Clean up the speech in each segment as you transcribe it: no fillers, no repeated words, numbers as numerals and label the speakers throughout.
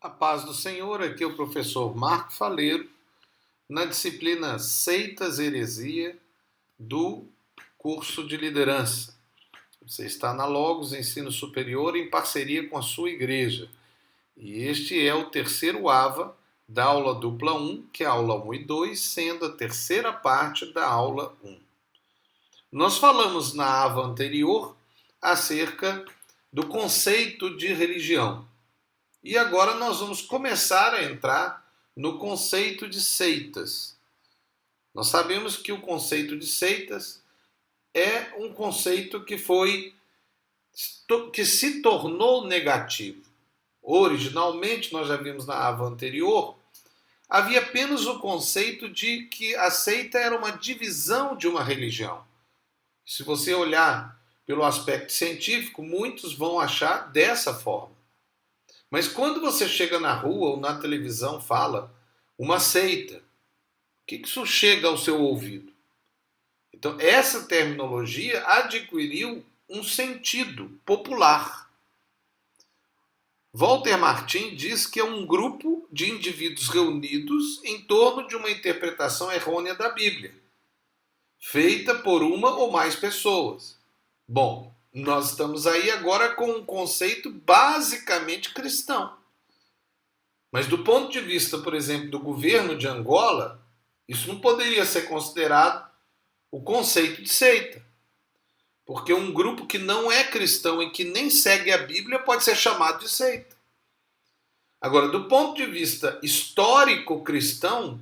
Speaker 1: A paz do Senhor, aqui é o professor Marco Faleiro, na disciplina Seitas e Heresia do curso de liderança. Você está na Logos Ensino Superior em parceria com a sua igreja. E este é o terceiro AVA da aula dupla 1, que é a aula 1 e 2, sendo a terceira parte da aula 1. Nós falamos na AVA anterior acerca do conceito de religião. E agora nós vamos começar a entrar no conceito de seitas. Nós sabemos que o conceito de seitas é um conceito que se tornou negativo. Originalmente, nós já vimos na AVA anterior, havia apenas o conceito de que a seita era uma divisão de uma religião. Se você olhar pelo aspecto científico, muitos vão achar dessa forma. Mas quando você chega na rua ou na televisão fala uma seita, o que isso chega ao seu ouvido? Então, essa terminologia adquiriu um sentido popular. Walter Martin diz que é um grupo de indivíduos reunidos em torno de uma interpretação errônea da Bíblia, feita por uma ou mais pessoas. Bom, nós estamos aí agora com um conceito basicamente cristão. Mas do ponto de vista, por exemplo, do governo de Angola, isso não poderia ser considerado o conceito de seita. Porque um grupo que não é cristão e que nem segue a Bíblia pode ser chamado de seita. Agora, do ponto de vista histórico cristão,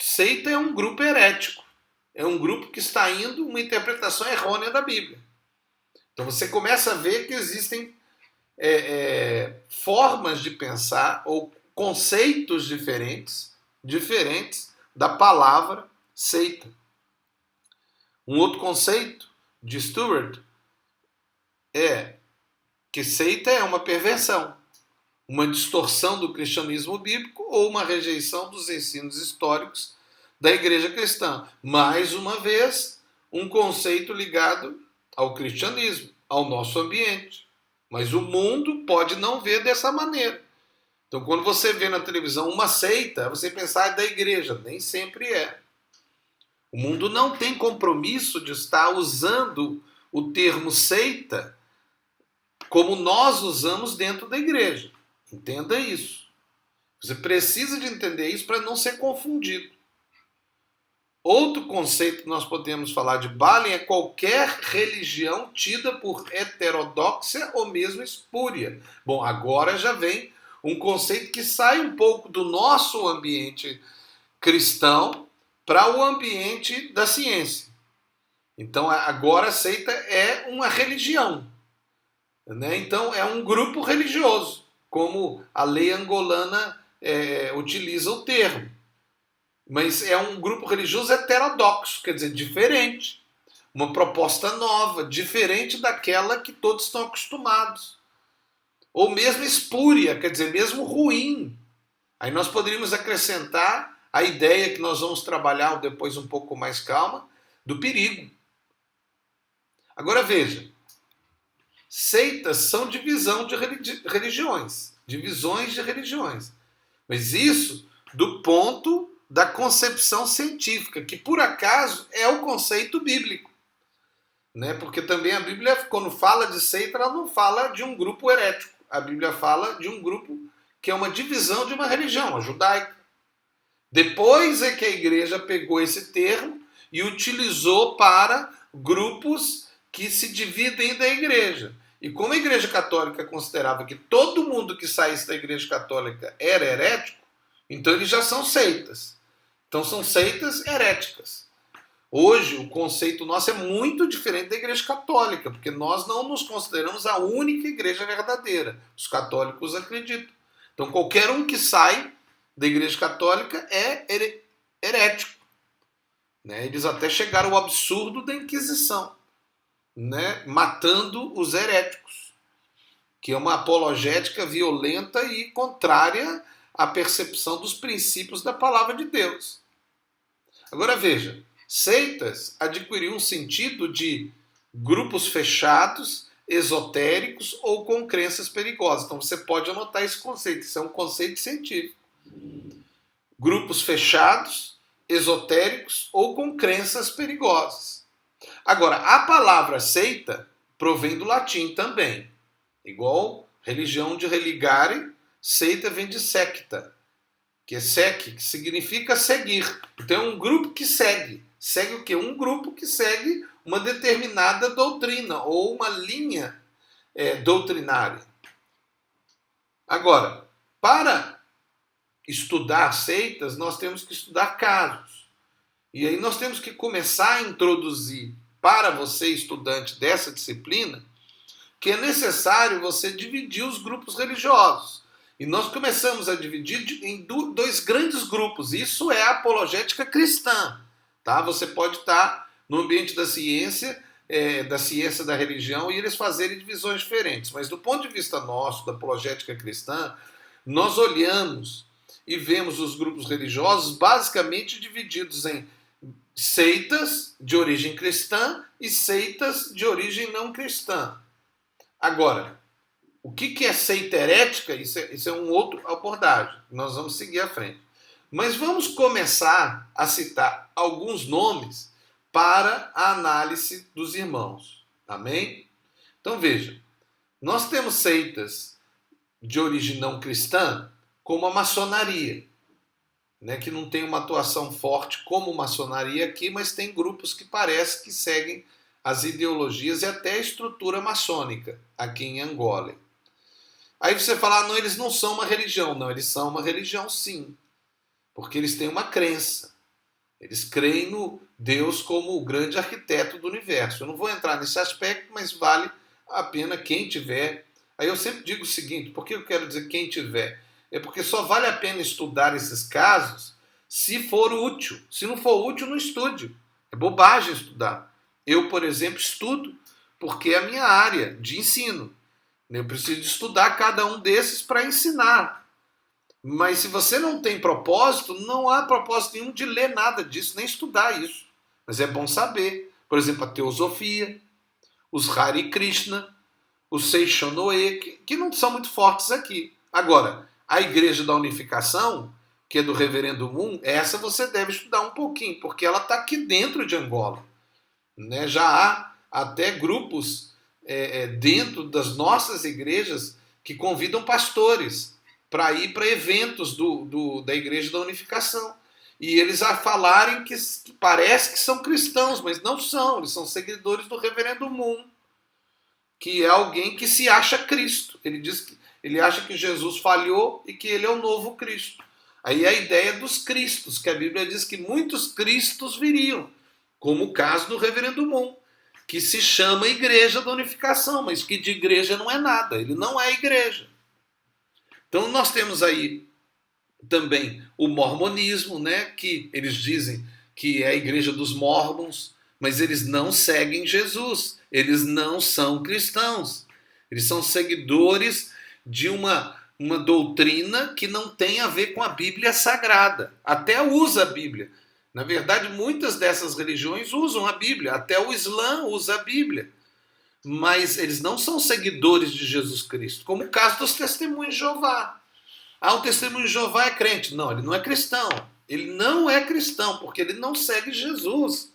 Speaker 1: seita é um grupo herético. É um grupo que está indo uma interpretação errônea da Bíblia. Então você começa a ver que existem formas de pensar ou conceitos diferentes da palavra seita. Um outro conceito de Stewart é que seita é uma perversão, uma distorção do cristianismo bíblico ou uma rejeição dos ensinos históricos da igreja cristã. Mais uma vez, um conceito ligado ao cristianismo, ao nosso ambiente. Mas o mundo pode não ver dessa maneira. Então, quando você vê na televisão uma seita, você pensa da igreja. Nem sempre é. O mundo não tem compromisso de estar usando o termo seita como nós usamos dentro da igreja. Entenda isso. Você precisa de entender isso para não ser confundido. Outro conceito que nós podemos falar de Balen é qualquer religião tida por heterodoxa ou mesmo espúria. Bom, agora já vem um conceito que sai um pouco do nosso ambiente cristão para o ambiente da ciência. Então, agora a seita é uma religião. Né? Então, é um grupo religioso, como a lei angolana utiliza o termo. Mas é um grupo religioso heterodoxo, quer dizer, diferente. Uma proposta nova, diferente daquela que todos estão acostumados. Ou mesmo espúria, quer dizer, mesmo ruim. Aí nós poderíamos acrescentar a ideia que nós vamos trabalhar depois um pouco mais calma, do perigo. Agora veja, seitas são divisão de religiões, divisões de religiões. Mas isso do ponto da concepção científica, que por acaso é o conceito bíblico. Né? Porque também a Bíblia, quando fala de seita, ela não fala de um grupo herético. A Bíblia fala de um grupo que é uma divisão de uma religião, a judaica. Depois é que a igreja pegou esse termo e utilizou para grupos que se dividem da igreja. E como a igreja católica considerava que todo mundo que saísse da igreja católica era herético, então eles já são seitas. Então são seitas heréticas. Hoje o conceito nosso é muito diferente da igreja católica, porque nós não nos consideramos a única igreja verdadeira. Os católicos acreditam. Então qualquer um que sai da igreja católica é herético. Né? Eles até chegaram ao absurdo da Inquisição, né? Matando os heréticos, que é uma apologética violenta e contrária à percepção dos princípios da palavra de Deus. Agora veja, seitas adquiriu um sentido de grupos fechados, esotéricos ou com crenças perigosas. Então você pode anotar esse conceito, isso é um conceito científico. Grupos fechados, esotéricos ou com crenças perigosas. Agora, a palavra seita provém do latim também. Igual religião de religare, seita vem de secta, que é sec, que significa seguir. Então é um grupo que segue. Segue o quê? Um grupo que segue uma determinada doutrina ou uma linha doutrinária. Agora, para estudar seitas, nós temos que estudar casos. E aí nós temos que começar a introduzir para você, estudante dessa disciplina, que é necessário você dividir os grupos religiosos. E nós começamos a dividir em dois grandes grupos. Isso é a apologética cristã. Tá? Você pode estar no ambiente da ciência da religião, e eles fazerem divisões diferentes. Mas do ponto de vista nosso, da apologética cristã, nós olhamos e vemos os grupos religiosos basicamente divididos em seitas de origem cristã e seitas de origem não cristã. Agora, o que é seita herética? Isso é um outro abordagem. Nós vamos seguir à frente. Mas vamos começar a citar alguns nomes para a análise dos irmãos. Amém? Então veja, nós temos seitas de origem não cristã, como a maçonaria, né, que não tem uma atuação forte como maçonaria aqui, mas tem grupos que parece que seguem as ideologias e até a estrutura maçônica aqui em Angola. Aí você fala, não, eles não são uma religião. Não, eles são uma religião sim, porque eles têm uma crença. Eles creem no Deus como o grande arquiteto do universo. Eu não vou entrar nesse aspecto, mas vale a pena quem tiver. Aí eu sempre digo o seguinte, por que eu quero dizer quem tiver? É porque só vale a pena estudar esses casos se for útil. Se não for útil, não estude. É bobagem estudar. Eu, por exemplo, estudo porque é a minha área de ensino. Eu preciso estudar cada um desses para ensinar. Mas se você não tem propósito, não há propósito nenhum de ler nada disso, nem estudar isso. Mas é bom saber. Por exemplo, a teosofia, os Hare Krishna, os Seishonoe, que não são muito fortes aqui. Agora, a Igreja da Unificação, que é do Reverendo Moon, essa você deve estudar um pouquinho, porque ela está aqui dentro de Angola. Né? Já há até grupos dentro das nossas igrejas que convidam pastores para ir para eventos da Igreja da Unificação. E eles a falarem que parece que são cristãos, mas não são. Eles são seguidores do Reverendo Moon, que é alguém que se acha Cristo. Ele diz que ele acha que Jesus falhou e que ele é o novo Cristo. Aí a ideia dos cristos, que a Bíblia diz que muitos cristos viriam, como o caso do Reverendo Moon, que se chama Igreja da Unificação, mas que de igreja não é nada. Ele não é igreja. Então nós temos aí também o mormonismo, né, que eles dizem que é a igreja dos mormons, mas eles não seguem Jesus, eles não são cristãos, eles são seguidores de uma doutrina que não tem a ver com a Bíblia Sagrada, até usa a Bíblia. Na verdade, muitas dessas religiões usam a Bíblia, até o Islã usa a Bíblia, mas eles não são seguidores de Jesus Cristo, como o caso dos testemunhos de Jeová. O testemunho de Jeová é crente. Não, ele não é cristão. Ele não é cristão, porque ele não segue Jesus.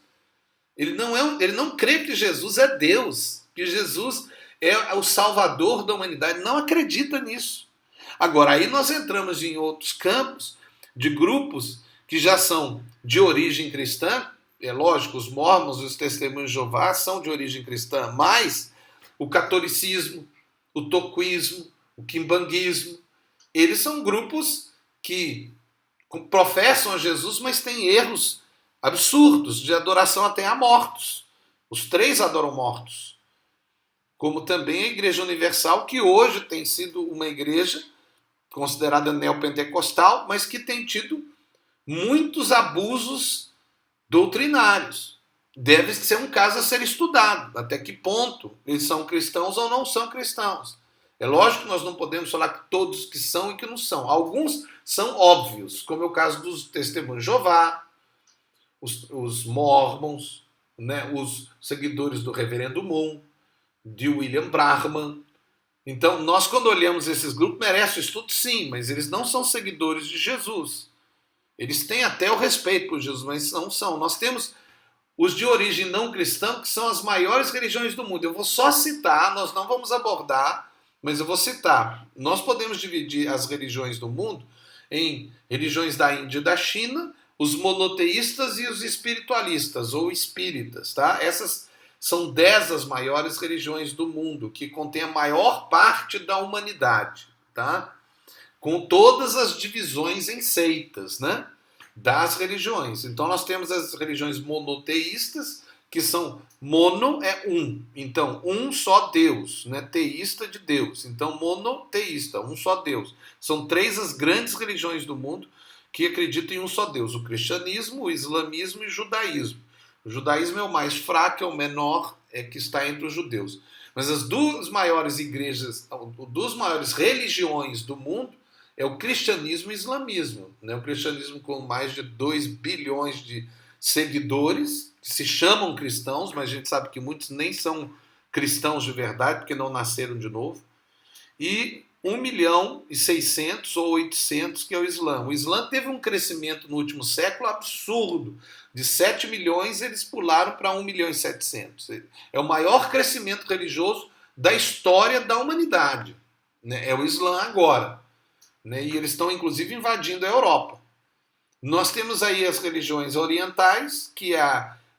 Speaker 1: Ele não crê que Jesus é Deus, que Jesus é o Salvador da humanidade. Não acredita nisso. Agora, aí nós entramos em outros campos de grupos que já são de origem cristã. É lógico, os mormons e os testemunhos de Jeová são de origem cristã, mas o catolicismo, o toquismo, o quimbanguismo, eles são grupos que professam a Jesus, mas têm erros absurdos de adoração até a mortos. Os três adoram mortos. Como também a Igreja Universal, que hoje tem sido uma igreja considerada neopentecostal, mas que tem tido muitos abusos doutrinários. Deve ser um caso a ser estudado. Até que ponto eles são cristãos ou não são cristãos. É lógico que nós não podemos falar que todos que são e que não são. Alguns são óbvios, como é o caso dos testemunhos de Jeová, os mormons, né, os seguidores do Reverendo Moon. de William Brahman. Então, nós quando olhamos esses grupos, merece o estudo sim, mas eles não são seguidores de Jesus. Eles têm até o respeito por Jesus, mas não são. Nós temos os de origem não cristã, que são as maiores religiões do mundo. Eu vou só citar, nós não vamos abordar, mas eu vou citar. Nós podemos dividir as religiões do mundo em religiões da Índia e da China, os monoteístas e os espiritualistas, ou espíritas, tá? Essas são 10 as maiores religiões do mundo, que contém a maior parte da humanidade, tá? Com todas as divisões em seitas, né? Das religiões. Então nós temos as religiões monoteístas, que são mono é um. Então, um só Deus, né? Teísta de Deus. Então, monoteísta, um só Deus. São 3 as grandes religiões do mundo que acreditam em um só Deus: o cristianismo, o islamismo e o judaísmo. O judaísmo é o mais fraco, é o menor, que está entre os judeus. Mas as 2 maiores igrejas, 2 maiores religiões do mundo é o cristianismo e o islamismo. Né? O cristianismo com mais de 2 bilhões de seguidores, que se chamam cristãos, mas a gente sabe que muitos nem são cristãos de verdade, porque não nasceram de novo. E 1.600.000 ou 800 que é o Islã. O Islã teve um crescimento no último século absurdo. De 7 milhões, eles pularam para 1.700.000. É o maior crescimento religioso da história da humanidade. Né? É o Islã agora. Né? E eles estão, inclusive, invadindo a Europa. Nós temos aí as religiões orientais, que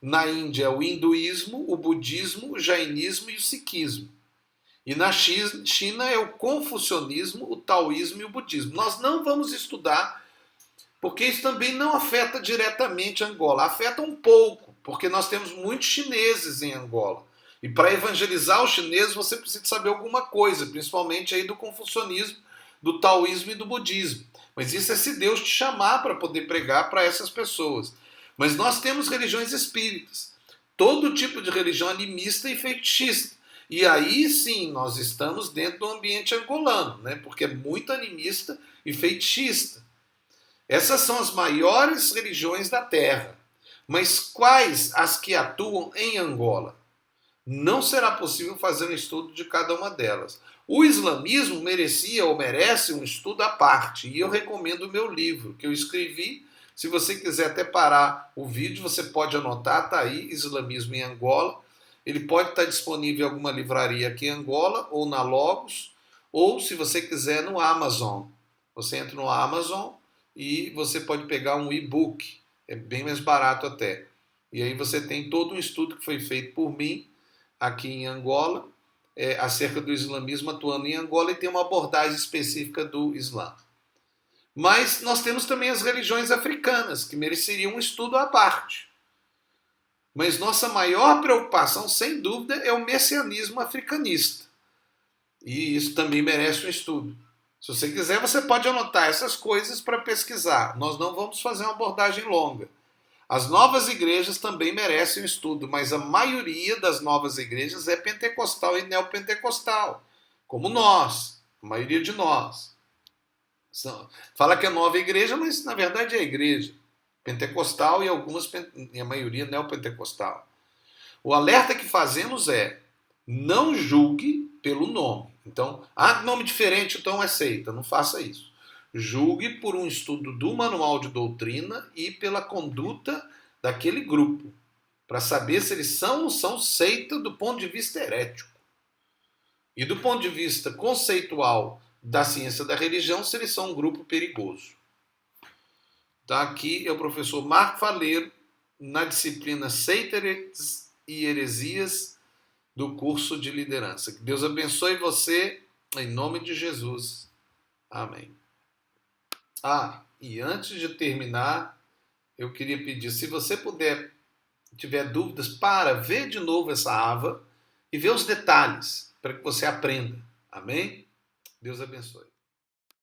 Speaker 1: na Índia o hinduísmo, o budismo, o jainismo e o sikhismo. E na China é o confucionismo, o taoísmo e o budismo. Nós não vamos estudar, porque isso também não afeta diretamente Angola. Afeta um pouco, porque nós temos muitos chineses em Angola. E para evangelizar os chineses você precisa saber alguma coisa, principalmente aí do confucionismo, do taoísmo e do budismo. Mas isso é se Deus te chamar para poder pregar para essas pessoas. Mas nós temos religiões espíritas. Todo tipo de religião animista e fetichista. E aí sim, nós estamos dentro do ambiente angolano, né? Porque é muito animista e fetichista. Essas são as maiores religiões da Terra. Mas quais as que atuam em Angola? Não será possível fazer um estudo de cada uma delas. O islamismo merecia ou merece um estudo à parte. E eu recomendo o meu livro, que eu escrevi. Se você quiser até parar o vídeo, você pode anotar, tá aí, Islamismo em Angola. Ele pode estar disponível em alguma livraria aqui em Angola, ou na Logos, ou, se você quiser, no Amazon. Você entra no Amazon e você pode pegar um e-book. É bem mais barato até. E aí você tem todo um estudo que foi feito por mim, aqui em Angola, acerca do islamismo atuando em Angola, e tem uma abordagem específica do Islã. Mas nós temos também as religiões africanas, que mereceriam um estudo à parte. Mas nossa maior preocupação, sem dúvida, é o messianismo africanista. E isso também merece um estudo. Se você quiser, você pode anotar essas coisas para pesquisar. Nós não vamos fazer uma abordagem longa. As novas igrejas também merecem um estudo, mas a maioria das novas igrejas é pentecostal e neopentecostal, como nós, a maioria de nós. Fala que é nova igreja, mas na verdade é igreja pentecostal e a maioria neopentecostal. O alerta que fazemos é: não julgue pelo nome. Então, nome diferente, então é seita. Não faça isso. Julgue por um estudo do manual de doutrina e pela conduta daquele grupo, para saber se eles são ou não são seita do ponto de vista herético. E do ponto de vista conceitual da ciência da religião, se eles são um grupo perigoso. Tá? Aqui é o professor Marco Faleiro, na disciplina Seitas e Heresias do curso de liderança. Que Deus abençoe você, em nome de Jesus. Amém. E antes de terminar, eu queria pedir, se você tiver dúvidas, ver de novo essa ava e ver os detalhes, para que você aprenda. Amém? Deus abençoe.